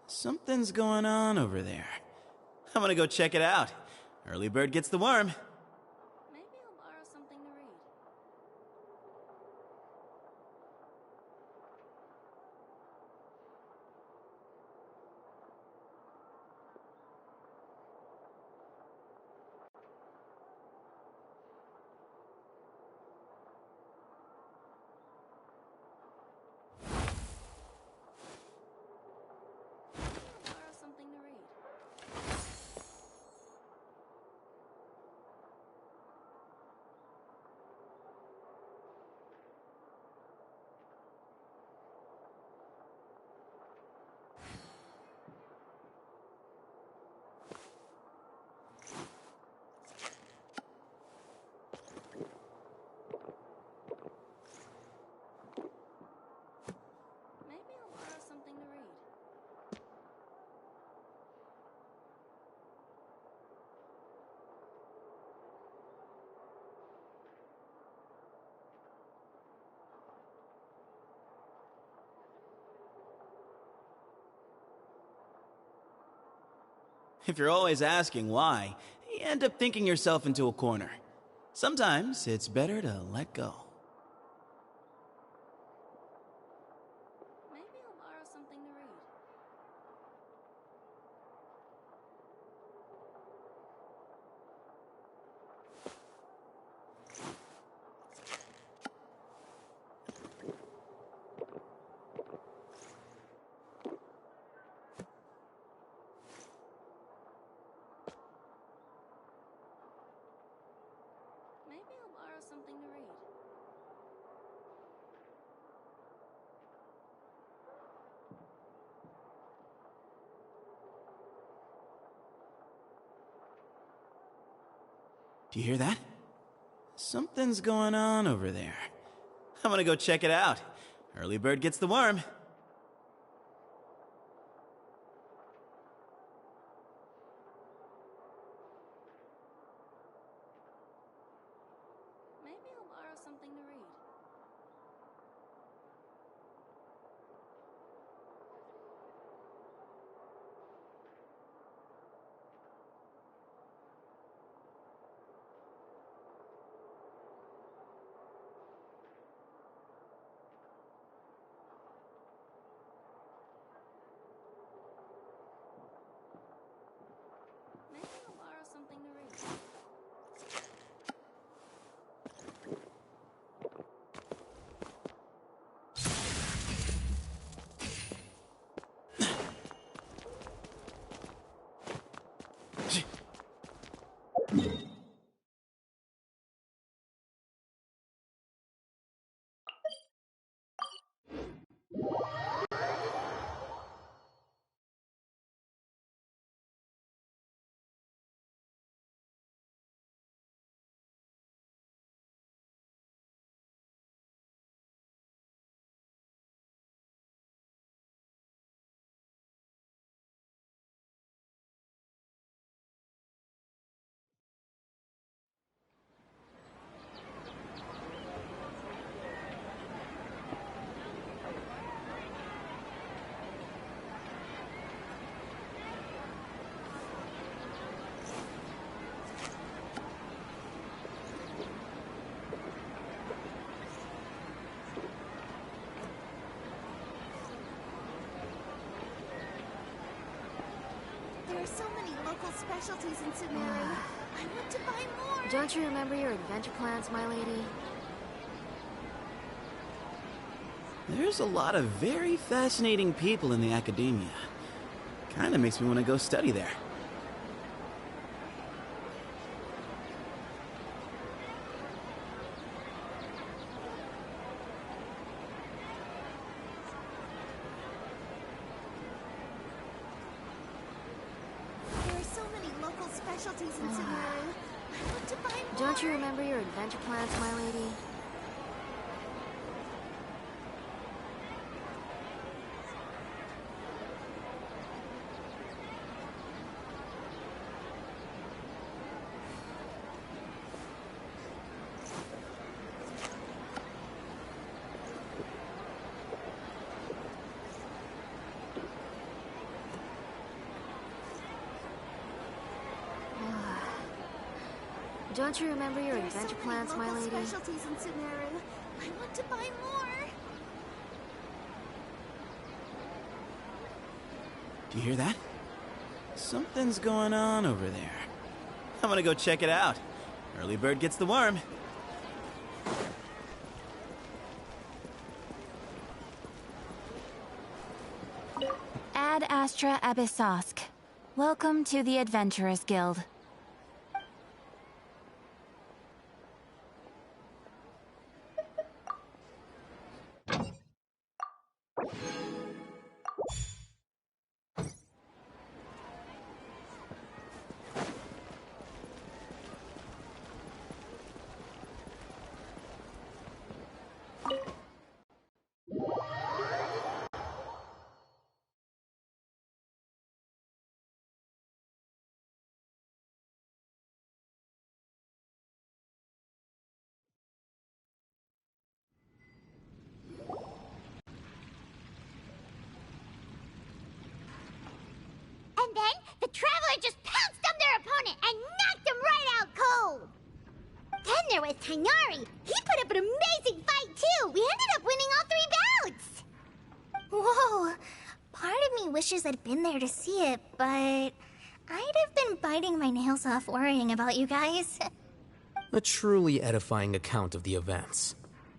Something's going on over there. I'm gonna go check it out. Early bird gets the worm. Maybe I'll borrow something to read. If you're always asking why, you end up thinking yourself into a corner. Sometimes it's better to let go. Maybe I'll borrow something to read. Maybe I'll borrow something to read. Do you hear that? Something's going on over there. I'm gonna go check it out. Early bird gets the worm. Maybe I'll borrow something to read. Maybe I'll borrow something to read. There are so many local specialties in Sumeru. I want to buy more. Don't you remember your adventure plans, my lady? There's a lot of very fascinating people in the academia. Kinda makes me want to go study there. There are so many local specialties in Sumeru. I want to buy more. Don't you remember your adventure plans, my lady? Don't you remember your adventure plans, my lady? There are so many local specialties in Sumeru. I want to buy more. Do you hear that? Something's going on over there. I'm gonna go check it out. Early bird gets the worm. Ad Astra Abyssosk. Welcome to the Adventurers Guild. And then the Traveler just pounced on their opponent and knocked them right out cold. Then there was Tainari. He put up an amazing fight too. We ended up winning all 3 bouts. Whoa. Part of me wishes I'd been there to see it, but I'd have been biting my nails off worrying about you guys. A truly edifying account of the events.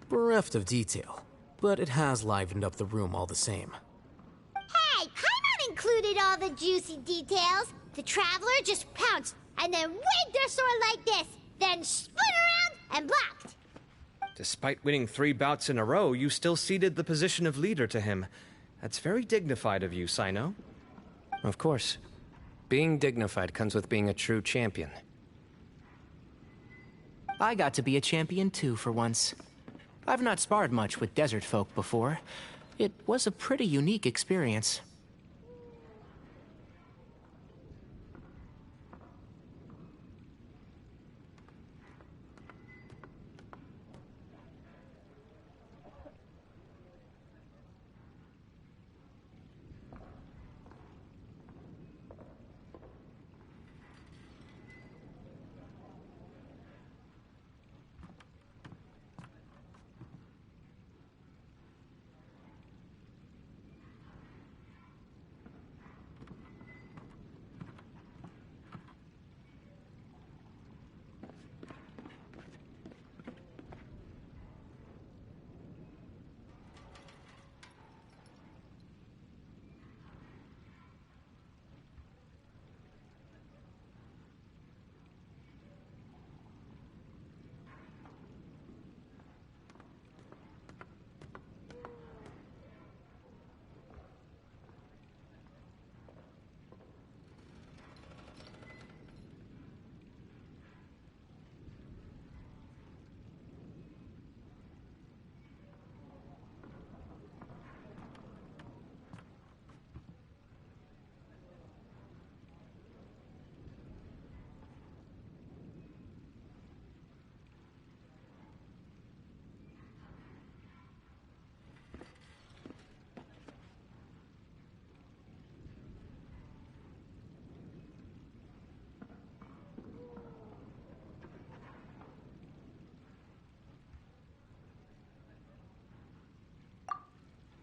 Bereft of detail, but it has livened up the room all the same. Hey, Paimon included all the juicy details. The Traveler just pounced and then waved their sword like this, then spun around and blocked. Despite winning 3 bouts in a row, you still ceded the position of leader to him. That's very dignified of you, Sino. Of course. Being dignified comes with being a true champion. I got to be a champion too for once. I've not sparred much with desert folk before. It was a pretty unique experience.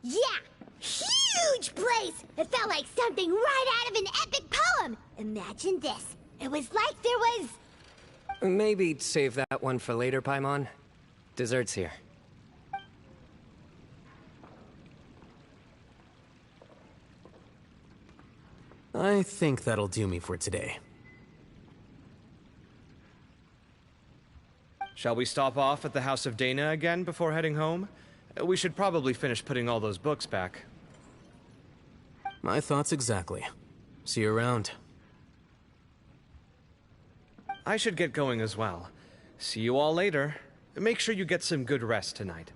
Yeah, huge place! It felt like something right out of an epic poem. Imagine this. It was like there was... Maybe save that one for later, Paimon. Dessert's here. I think that'll do me for today. Shall we stop off at the House of Dana again before heading home? We should probably finish putting all those books back. My thoughts exactly. See you around. I should get going as well. See you all later. Make sure you get some good rest tonight.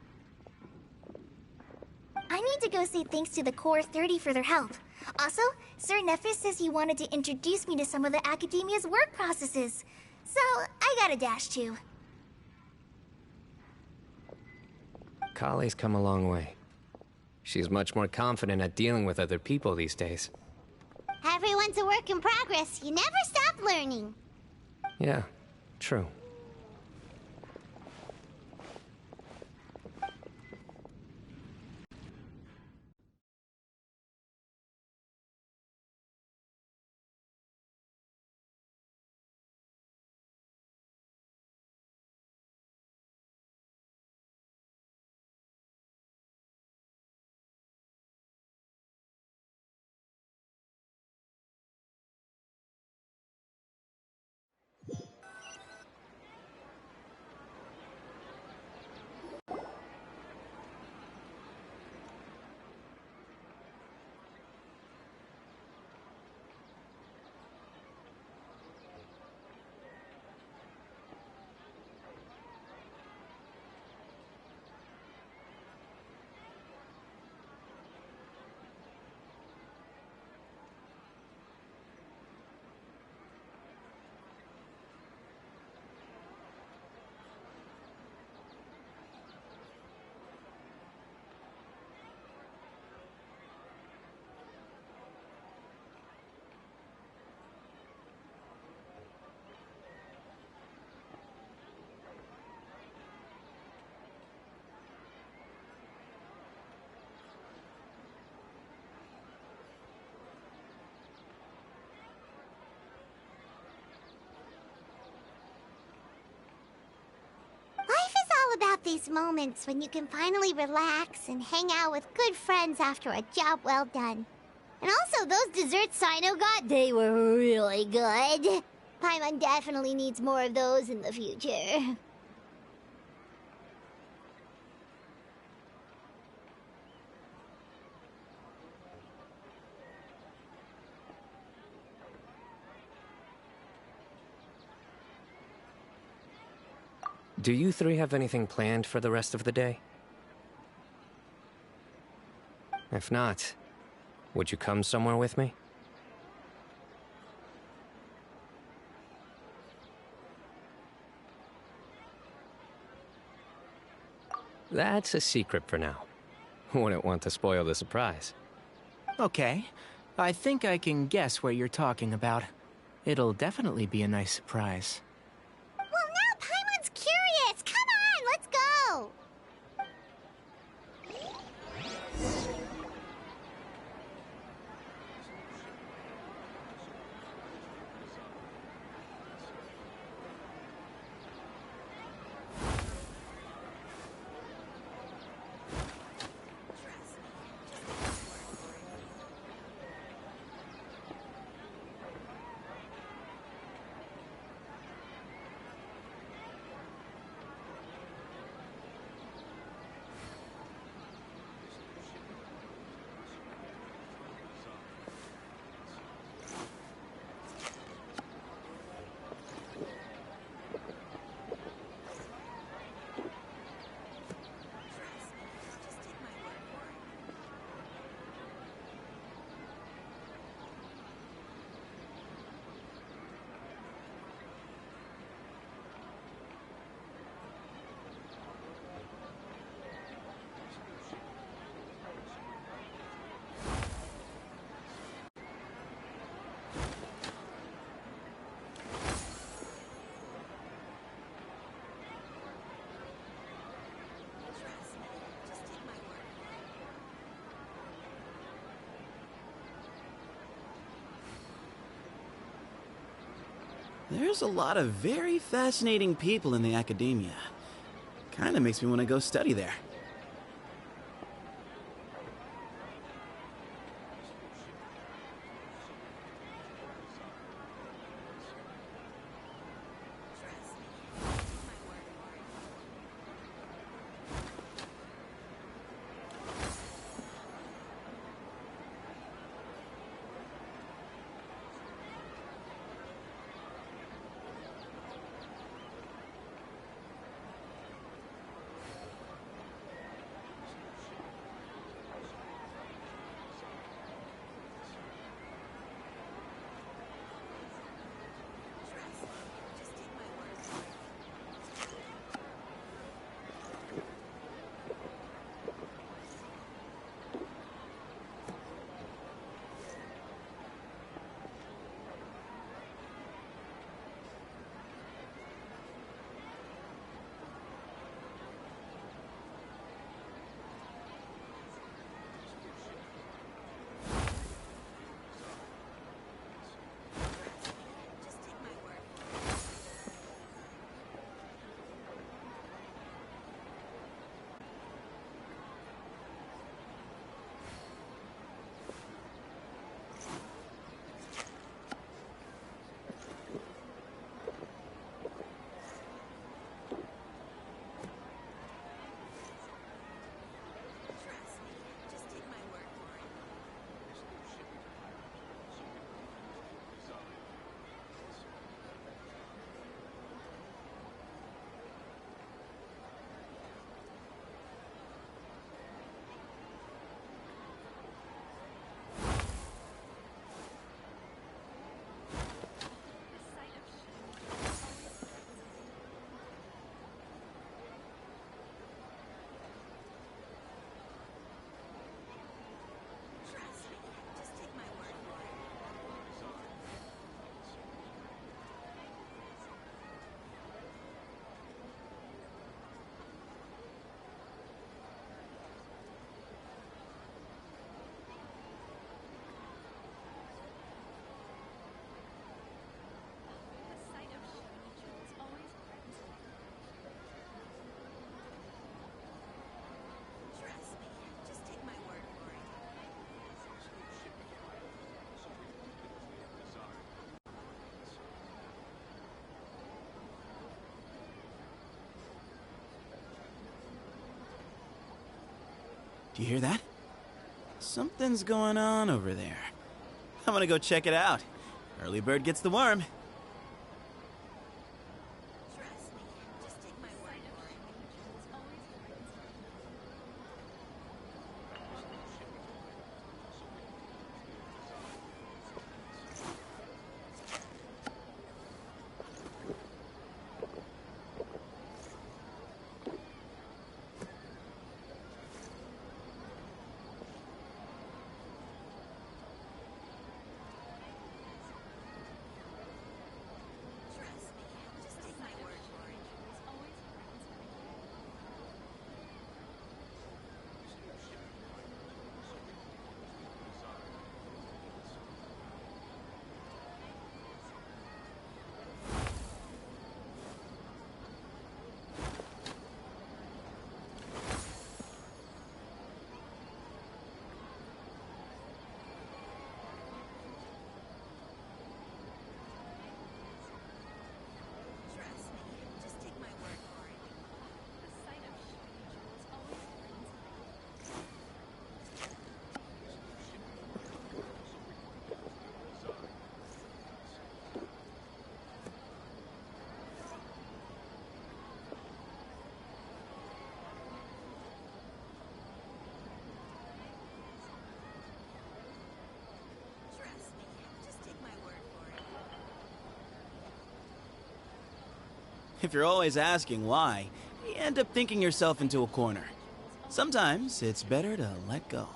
I need to go say thanks to the Core 30 for their help. Also, Sir Nephis says he wanted to introduce me to some of the Academia's work processes. So, I gotta dash too. Kale's come a long way. She's much more confident at dealing with other people these days. Everyone's a work in progress. You never stop learning. Yeah, true. about these moments when you can finally relax and hang out with good friends after a job well done. And also, those desserts Sino got, they were really good. Paimon definitely needs more of those in the future. Do you three have anything planned for the rest of the day? If not, would you come somewhere with me? That's a secret for now. Wouldn't want to spoil the surprise. Okay. I think I can guess what you're talking about. It'll definitely be a nice surprise. Well, now Paimon's curious! Come on, let's go! There's a lot of very fascinating people in the academia. Kinda makes me want to go study there. Do you hear that? Something's going on over there. I'm gonna go check it out. Early bird gets the worm. If you're always asking why, you end up thinking yourself into a corner. Sometimes it's better to let go.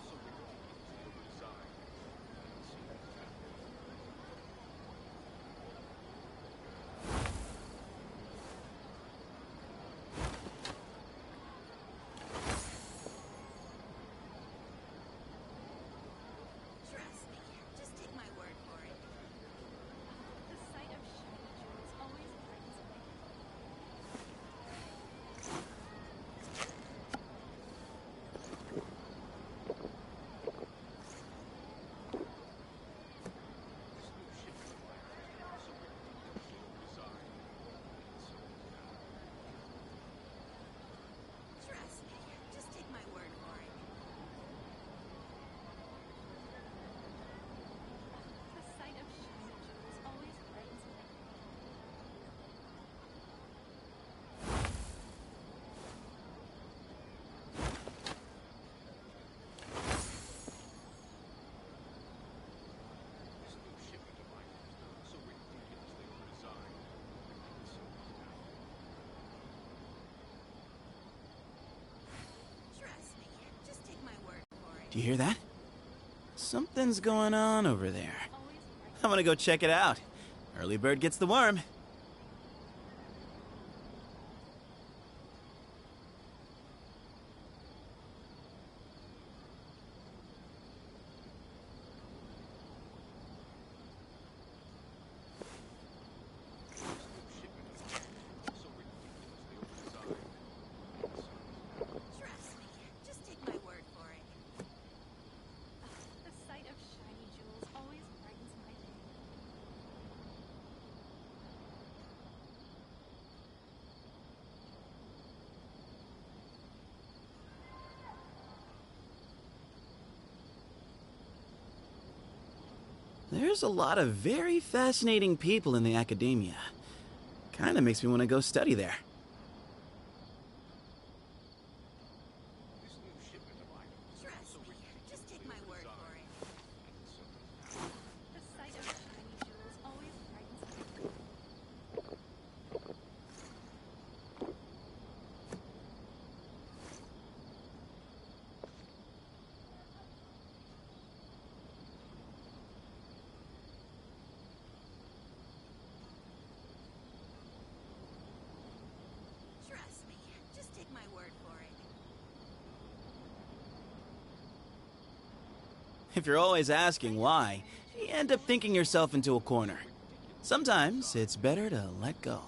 Do you hear that? Something's going on over there. I'm gonna go check it out. Early bird gets the worm. There's a lot of very fascinating people in the academia. Kinda makes me want to go study there. If you're always asking why, you end up thinking yourself into a corner. Sometimes it's better to let go.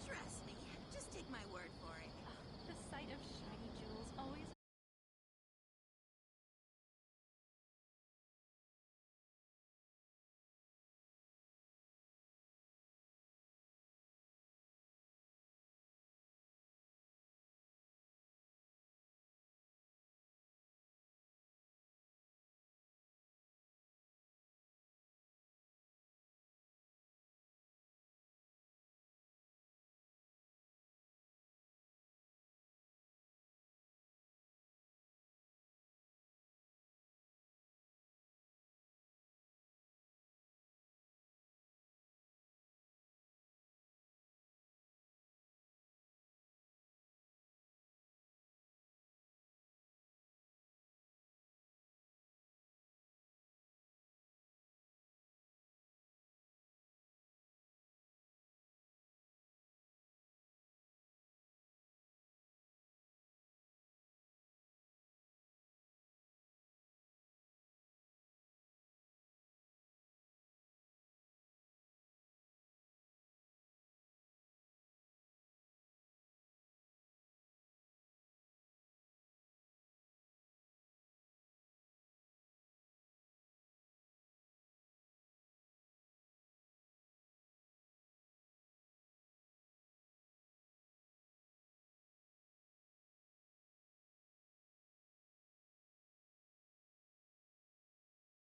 Trust me, just take my word for it. The sight of shiny